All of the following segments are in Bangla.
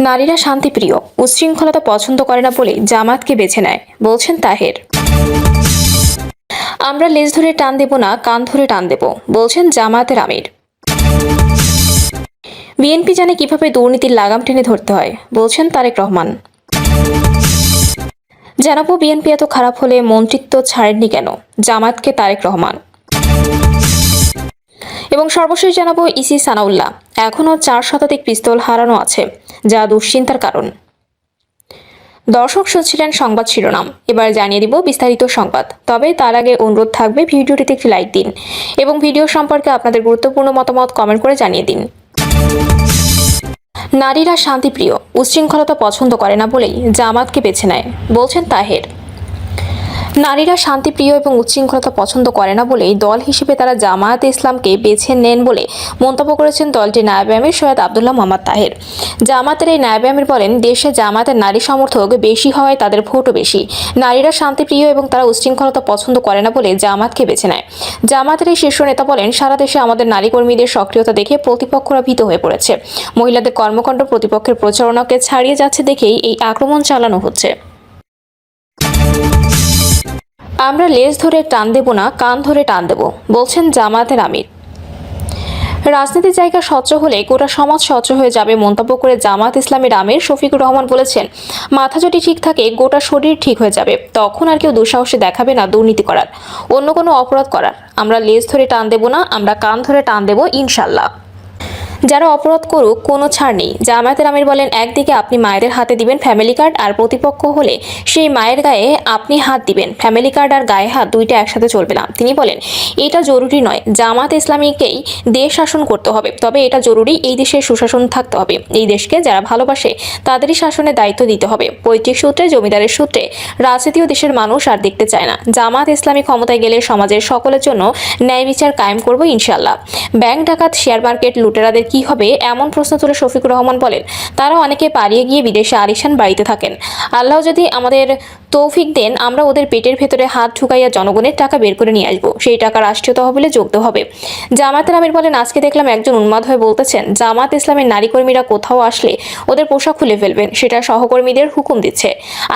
নারীরা শান্তিপ্রিয়, উচ্ছৃঙ্খলতা পছন্দ করে না বলে জামাতকে বেছে নেয়, বলছেন তাহের। আমরা লেজ ধরে টান দেব না, কান ধরে টান দেব, বলছেন জামায়াতের আমির। বিএনপি জানে কিভাবে দুর্নীতির লাগাম টেনে ধরতে হয়, বলছেন তারেক রহমান। জানাবো বিএনপি এত খারাপ হলে মন্ত্রিত্ব ছাড়েননি কেন, জামায়াতকে তারেক রহমান। এবং সর্বশেষ জানাবো ইসি সানাউল্লাহ এখনও 4 শতাধিক পিস্তল হারানো আছে, যা দুশ্চিন্তার কারণ। দর্শক শুনছিলেন সংবাদ শিরোনাম, এবার জানিয়ে দিব বিস্তারিত সংবাদ। তবে তার আগে অনুরোধ থাকবে ভিডিওটিতে একটি লাইক দিন এবং ভিডিও সম্পর্কে আপনাদের গুরুত্বপূর্ণ মতামত কমেন্ট করে জানিয়ে দিন। নারীরা শান্তিপ্রিয়, উচ্ছৃঙ্খলতা পছন্দ করে না বলেই জামাতকে বেছে নেয়, বলছেন তাহের। নারীরা শান্তিপ্রিয় এবং উচ্ছৃঙ্খলতা পছন্দ করে না বলেই দল হিসেবে তারা জামায়াতে ইসলামকে বেছে নেন বলে মন্তব্য করেছেন দলটির নায়েবে আমির সৈয়দ আব্দুল্লাহ মোহাম্মদ তাহের। জামায়াতের এই নায়েবে আমির বলেন, দেশে জামায়াতের নারী সমর্থক বেশি হওয়ায় তাদের ভোটও বেশি। নারীরা শান্তিপ্রিয় এবং তারা উচ্ছৃঙ্খলতা পছন্দ করে না বলে জামায়াতকে বেছে নেয়। জামায়াতের এই শীর্ষ নেতা বলেন, সারা দেশে আমাদের নারী কর্মীদের সক্রিয়তা দেখে প্রতিপক্ষরা ভীত হয়ে পড়েছে। মহিলাদের কর্মকাণ্ড প্রতিপক্ষের প্রচারণাকে ছাড়িয়ে যাচ্ছে দেখেই এই আক্রমণ চালানো হচ্ছে। আমরা লেজ ধরে টান দেব না, কান ধরে টান দেব, বলছেন জামায়াতের আমির। রাজনীতির জায়গা স্বচ্ছ হলে গোটা সমাজ স্বচ্ছ হয়ে যাবে মন্তব্য করে জামায়াত ইসলামের আমির শফিকুর রহমান বলেছেন, মাথা যদি ঠিক থাকে গোটা শরীর ঠিক হয়ে যাবে, তখন আর কেউ দুঃসাহসে দেখাবে না দুর্নীতি করার, অন্য কোনো অপরাধ করার। আমরা লেজ ধরে টান দেব না, আমরা কান ধরে টান দেব ইনশাল্লাহ। যারা অপরাধ করুক কোনো ছাড় নেই। জামায়াতের আমির বলেন, একদিকে আপনি মায়েদের হাতে দিবেন ফ্যামিলি কার্ড, আর প্রতিপক্ষ হলে সেই মায়ের গায়ে আপনি হাত দিবেন। ফ্যামিলি কার্ড আর গায়ে হাত দুইটা একসাথে চলবে না। তিনি বলেন, এটা জরুরি নয়, জামাত ইসলামীকেই দেশ শাসন করতে হবে, তবে এটা জরুরি এই দেশের সুশাসন থাকতে হবে। এই দেশকে যারা ভালোবাসে তাদেরই শাসনের দায়িত্ব দিতে হবে। পৈতৃক সূত্রে, জমিদারের সূত্রে রাজনীতিও দেশের মানুষ আর দেখতে চায় না। জামাত ইসলামী ক্ষমতায় গেলে সমাজের সকলের জন্য ন্যায় বিচার কায়েম করব ইনশাল্লাহ। ব্যাংক ডাকাত, শেয়ার মার্কেট লুটেরাদের কি হবে এমন প্রশ্ন তুলে শফিকুর রহমান বলেন, তারা অনেকে পালিয়ে গিয়ে বিদেশে আলিশান বাড়িতে থাকেন। আল্লাহ যদি আমাদের তৌফিক দেন, আমরা ওদের পেটের ভেতরে হাত ঢুকাইয়া জনগণের টাকা বের করে নিয়ে আসবো। সেই টাকা রাষ্ট্রীয় তহবিলে যোগ হবে। জামায়াতের আমির বলেন, আজকে দেখলাম একজন উন্মাদ হয়ে বলতেছেন জামাত ইসলামের নারী কর্মীরা কোথাও আসলে ওদের পোশাক খুলে ফেলবেন, সেটা সহকর্মীদের হুকুম দিচ্ছে।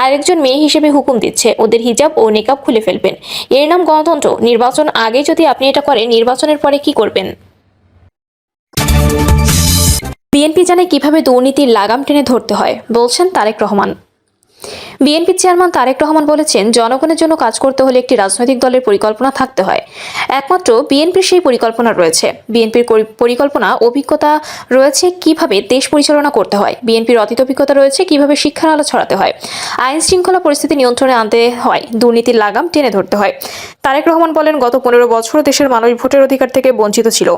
আরেকজন মেয়ে হিসেবে হুকুম দিচ্ছে ওদের হিজাব ও নিকাব খুলে ফেলবেন। এর নাম গণতন্ত্র? নির্বাচন আগে যদি আপনি এটা করেন, নির্বাচনের পরে কি করবেন? বিএনপি জানে কিভাবে দুর্নীতির লাগাম টেনে ধরতে হয়, বলছেন তারেক রহমান। বিএনপি চেয়ারম্যান তারেক রহমান বলেছেন, জনগণের জন্য কাজ করতে হলে একটি রাজনৈতিক দলের পরিকল্পনা থাকতে হয়। একমাত্র বিএনপির সেই পরিকল্পনা রয়েছে। বিএনপির পরিকল্পনা অভিজ্ঞতা রয়েছে কিভাবে দেশ পরিচালনা করতে হয়। বিএনপির অতীত অভিজ্ঞতা রয়েছে কিভাবে শিক্ষার আলো ছড়াতে হয়, আইন শৃঙ্খলা পরিস্থিতি নিয়ন্ত্রণে আনতে হয়, দুর্নীতির লাগাম টেনে ধরতে হয়। তারেক রহমান বলেন, গত 15 বছর দেশের মানুষ ভোটের অধিকার থেকে বঞ্চিত ছিল।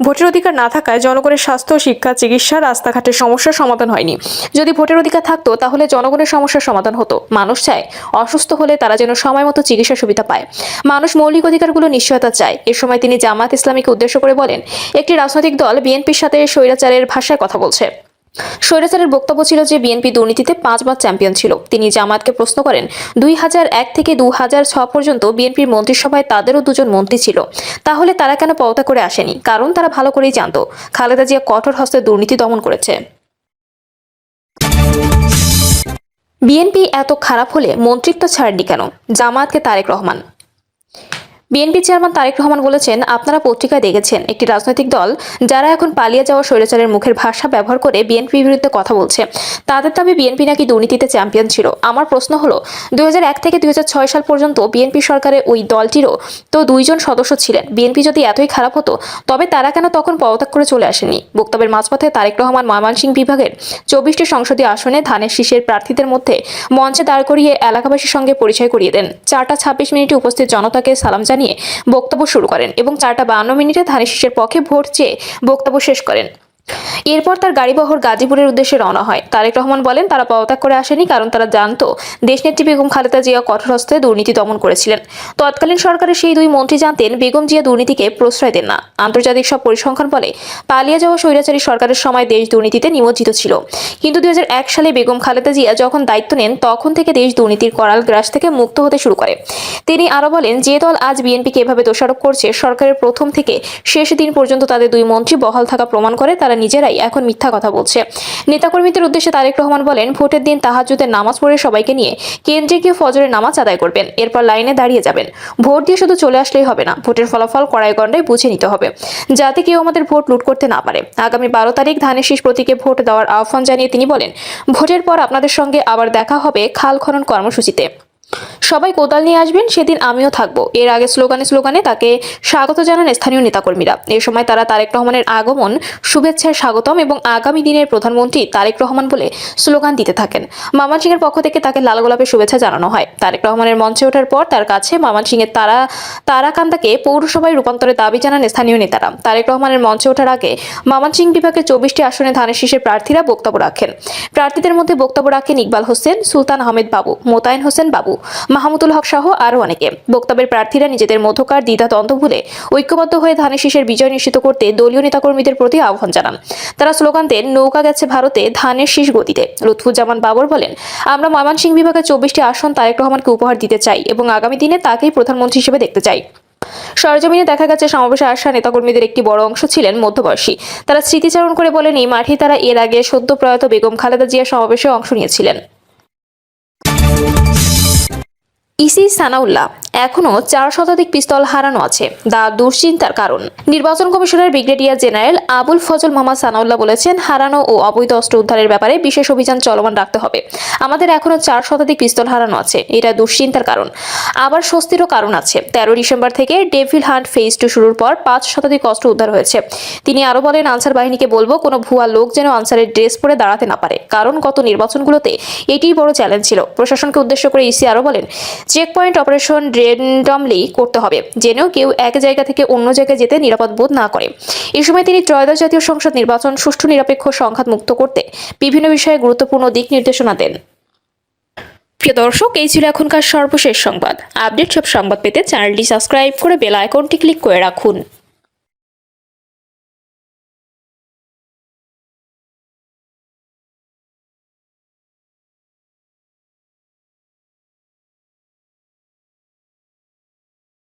ভোটের অধিকার না থাকায় জনগণের স্বাস্থ্য, শিক্ষা, চিকিৎসা, রাস্তাঘাটের সমস্যার সমাধান হয়নি। যদি ভোটের অধিকার থাকতো তাহলে জনগণের সমস্যার সমাধান হতো। মানুষ চায় অসুস্থ হলে তারা যেন সময় মতো চিকিৎসা সুবিধা পায়। মানুষ মৌলিক অধিকারগুলো নিশ্চয়তা চায়। এ সময় তিনি জামায়াত ইসলামীকে উদ্দেশ্য করে বলেন, একটি রাজনৈতিক দল বিএনপির সাথে স্বৈরাচারের ভাষায় কথা বলছে। স্বৈরাচারের বক্তব্য ছিল যে বিএনপি দুর্নীতিতে 5 বার চ্যাম্পিয়ন ছিল। তিনি জামায়াতকে প্রশ্ন করেন, 2001 থেকে 2006 পর্যন্ত বিএনপির মন্ত্রিসভায় তাদেরও 2 জন মন্ত্রী ছিল, তাহলে তারা কেন পদত্যাগ করে আসেনি? কারণ তারা ভালো করেই জানত খালেদা জিয়া কঠোর হস্তে দুর্নীতি দমন করেছে। বিএনপি এত খারাপ হলে মন্ত্রিত্ব ছাড়েননি কেন, জামায়াতকে তারেক রহমান। বিএনপি চেয়ারম্যান তারেক রহমান বলেছেন, আপনারা পত্রিকায় দেখেছেন একটি রাজনৈতিক দল যারা এখন পালিয়ে যাওয়া স্বৈরাচারের মুখের ভাষা ব্যবহার করে বিএনপির বিরুদ্ধে কথা বলছে। তাদের দাবি বিএনপি নাকি দুর্নীতিতে চ্যাম্পিয়ন ছিল। আমার প্রশ্ন হলো, 2001 থেকে 2006 সাল পর্যন্ত বিএনপি সরকারের ওই দলটিরও তো 2 জন সদস্য ছিলেন। বিএনপি যদি এতই খারাপ হতো তবে তারা কেন তখন পদত্যাগ করে চলে আসেনি? বক্তব্যের মাঝপথে তারেক রহমান ময়মনসিংহ বিভাগের 24টি সংসদীয় আসনে ধানের শীষের প্রার্থীদের মধ্যে মঞ্চে দাঁড় করিয়ে এলাকাবাসীর সঙ্গে পরিচয় করিয়ে দেন। 4টা 26 মিনিটে উপস্থিত জনতাকে সালাম জানিয়ে বক্তব্য শুরু করেন এবং 4টা 52 মিনিটে ধানের শীষের পক্ষে ভোট চেয়ে বক্তব্য শেষ করেন। এরপর তার গাড়িবহর গাজীপুরের উদ্দেশ্যে রওনা হয়। তারেক রহমান বলেন, তারা পদত্যাগ করে আসেনি কারণ তারা জানতো দেশনেত্রী বেগম খালেদা জিয়া কঠোর হস্তে দুর্নীতি দমন করেছিলেন। তৎকালীন সরকারের সেই 2 মন্ত্রী জানতেন বেগম জিয়া দুর্নীতিকে প্রশ্রয় দেন না। আন্তর্জাতিক সব পরিসংখ্যান বলে পালিয়ে যাওয়া স্বৈরাচারী সরকারের সময় দেশ দুর্নীতিতে নিমজ্জিত ছিল। কিন্তু 2001 সালে বেগম খালেদা জিয়া যখন দায়িত্ব নেন তখন থেকে দেশ দুর্নীতির করাল গ্রাস থেকে মুক্ত হতে শুরু করে। তিনি আরো বলেন, যে দল আজ বিএনপিকে এভাবে দোষারোপ করছে, সরকারের প্রথম থেকে শেষ দিন পর্যন্ত তাদের 2 মন্ত্রী বহাল থাকা প্রমাণ করে তারা নিজেরাই এখন মিথ্যা কথা বলছে। নেতাকর্মীদের উদ্দেশ্যে তারেক রহমান বলেন, ভোটের দিন তাহাজ্জুদের নামাজ পড়ে সবাইকে নিয়ে কেন্দ্রে গিয়ে ফজরের নামাজ আদায় করবেন, এরপর লাইনে দাঁড়িয়ে যাবেন। ভোট দিয়ে শুধু চলে আসলেই হবে না, ভোটের ফলাফল কড়াই গণ্ডায় বুঝে নিতে হবে, যাতে কেউ আমাদের ভোট লুট করতে না পারে। আগামী 12 তারিখ ধানের শীষ প্রতীকে ভোট দেওয়ার আহ্বান জানিয়ে তিনি বলেন, ভোটের পর আপনাদের সঙ্গে আবার দেখা হবে খাল খনন কর্মসূচিতে। সবাই কোদাল নিয়ে আসবেন, সেদিন আমিও থাকবো। এর আগে স্লোগানে তাকে স্বাগত জানান স্থানীয় নেতাকর্মীরা। এ সময় তারা তারেক রহমানের আগমন শুভেচ্ছায় স্বাগতম এবং আগামী দিনের প্রধানমন্ত্রী তারেক রহমান বলে স্লোগান দিতে থাকেন। ময়মনসিংহের পক্ষ থেকে তাকে লাল গোলাপের শুভেচ্ছা জানানো হয়। তারেক রহমানের মঞ্চে ওঠার পর তার কাছে ময়মনসিংহের তারাকান্দাকে পৌরসভায় রূপান্তরের দাবি জানান স্থানীয় নেতারা। তারেক রহমানের মঞ্চে ওঠার আগে ময়মনসিংহ বিভাগের 24টি আসনে ধানের শীষের প্রার্থীরা বক্তব্য রাখেন। প্রার্থীদের মধ্যে বক্তব্য রাখেন ইকবাল হোসেন, সুলতান আহমেদ বাবু, মোতায়েন হোসেন বাবু, মাহমুদুল হক সহ আরো অনেকে। বক্তব্যের প্রার্থীরা নিজেদের মধ্যকার দ্বিধাদ্বন্দ্ব ভুলে ঐক্যবদ্ধ হয়ে ধানের শীষের বিজয় নিশ্চিত করতে দলীয় নেতাকর্মীদের প্রতি আহ্বান জানান। তারা স্লোগান দেন, নৌকা গেছে ভারতে, ধানের শীষ গতিতে। লুৎফুজ্জামান বাবর বলেন, আমরা ময়মনসিংহ বিভাগের 24টি আসন তারেক রহমানকে উপহার দিতে চাই এবং আগামী দিনে তাকেই প্রধানমন্ত্রী হিসেবে দেখতে চাই। সরেজমিনে দেখা গেছে সমাবেশে আসা নেতাকর্মীদের একটি বড় অংশ ছিলেন মধ্যবয়সী। তারা স্মৃতিচারণ করে বলেন, এই মাঠে তারা এর আগে সদ্য প্রয়াত বেগম খালেদা জিয়ার সমাবেশে অংশ নিয়েছিলেন। ইসি সানাউল্লাহ, এখনো 4 শতাধিক পিস্তল হারানো আছে, দা দুশ্চিন্তার কারণ। নির্বাচন commissioner brigadier general Abul Fazal Mohammad Sanaullah বলেছেন, হারানো ও অবৈধ অস্ত্র উদ্ধারের ব্যাপারে বিশেষ অভিযান চলমান রাখতে হবে। আমাদের এখনো 4 শতাধিক পিস্তল হারানো আছে, এটা দুশ্চিন্তার কারণ। আবার স্বস্তিরও কারণ আছে। 13 ডিসেম্বর থেকে ডেভিল হান্ট ফেজ 2 শুরুর পর 5 শতাধিক অস্ত্র উদ্ধার হয়েছে। তিনি আরো বলেন, আনসার বাহিনীকে বলবো, কোনো ভুয়া লোক যেন আনসারের ড্রেস পরে দাঁড়াতে না পারে, কারণ গত নির্বাচনগুলোতে এটিই বড় চ্যালেঞ্জ ছিল। প্রশাসনকে উদ্দেশ্য করে ইসি আরো বলেন, চেক পয়েন্ট অপারেশন র্যান্ডমলি করতে হবে, যেন কেউ এক জায়গা থেকে অন্য জায়গায় যেতে নিরাপদ বোধ না করে। এই সময় তিনি ত্রয়োদশ জাতীয় সংসদ নির্বাচন সুষ্ঠু, নিরপেক্ষ, সংঘাত মুক্ত করতে বিভিন্ন বিষয়ে গুরুত্বপূর্ণ দিক নির্দেশনা দেন। প্রিয় দর্শক, এই ছিল এখনকার সর্বশেষ সংবাদ। আপডেট সব সংবাদ পেতে চ্যানেলটি সাবস্ক্রাইব করে বেল আইকনটি ক্লিক করে রাখুন।